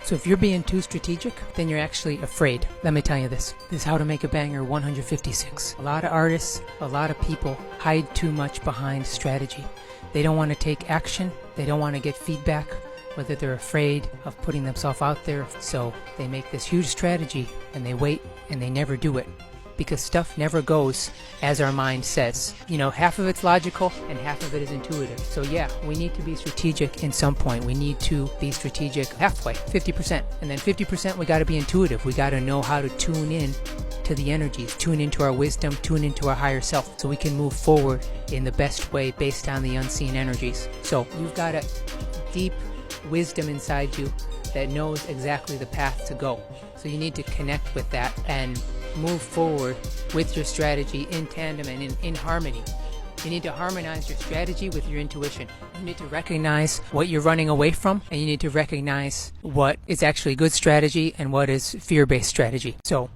So if you're being too strategic, then you're actually afraid. Let me tell you this. This is How to Make a Banger 156. A lot of artists, a lot of people hide too much behind strategy. They don't want to take action. They don't want to get feedback, whether they're afraid of putting themselves out there. So they make this huge strategy and they wait and they never do it. Because stuff never goes as our mind says. You know, half of it's logical and half of it is intuitive. So yeah, we need to be strategic in some point. We need to be strategic halfway, 50%. And then 50% we got to be intuitive. We got to know how to tune in to the energies, tune into our wisdom, tune into our higher self, so we can move forward in the best way based on the unseen energies. So you've got a deep wisdom inside you that knows exactly the path to go. So you need to connect with that and move forward with your strategy in tandem and in harmony. You need to harmonize your strategy with your intuition. You need to recognize what you're running away from, and you need to recognize what is actually good strategy and what is fear-based strategy. So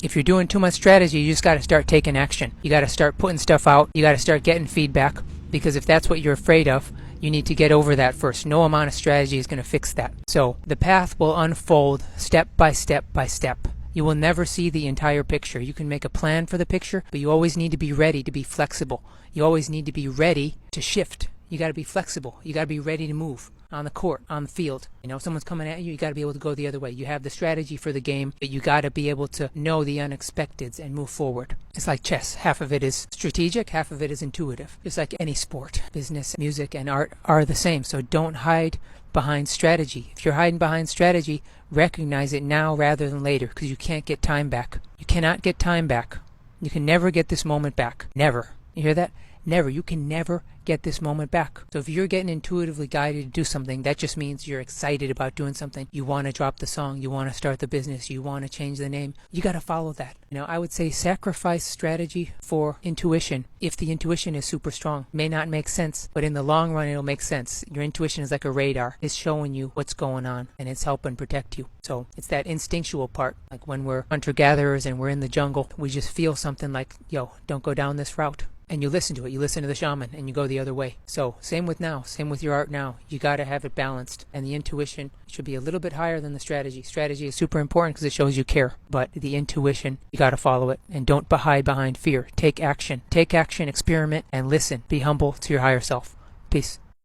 if you're doing too much strategy, you just got to start taking action. You got to start putting stuff out. You got to start getting feedback, because if that's what you're afraid of, you need to get over that first. No amount of strategy is going to fix that. So the path will unfold step by step by step. You will never see the entire picture. You can make a plan for the picture, but you always need to be ready to be flexible. You always need to be ready to shift. You got to be flexible. You got to be ready to move on the court, on the field. You know, if someone's coming at you, you got to be able to go the other way. You have the strategy for the game, but you got to be able to know the unexpecteds and move forward. It's like chess. Half of it is strategic, half of it is intuitive. Just like any sport, business, music, and art are the same. So don't hide behind strategy. If you're hiding behind strategy, recognize it now rather than later, because you can't get time back. You cannot get time back. You can never get this moment back. Never. You hear that? Never. You can never get this moment back. So if you're getting intuitively guided to do something, that just means you're excited about doing something. You want to drop the song. You want to start the business. You want to change the name. You got to follow that. You know, I would say sacrifice strategy for intuition. If the intuition is super strong, may not make sense, but in the long run, it'll make sense. Your intuition is like a radar. It's showing you what's going on, and it's helping protect you. So it's that instinctual part. Like when we're hunter-gatherers and we're in the jungle, we just feel something like, yo, don't go down this route. And you listen to it. You listen to the shaman and you go the other way. So same with now. Same with your art now. You got to have it balanced. And the intuition should be a little bit higher than the strategy. Strategy is super important because it shows you care. But the intuition, you got to follow it. And don't hide behind fear. Take action. Take action, experiment, and listen. Be humble to your higher self. Peace.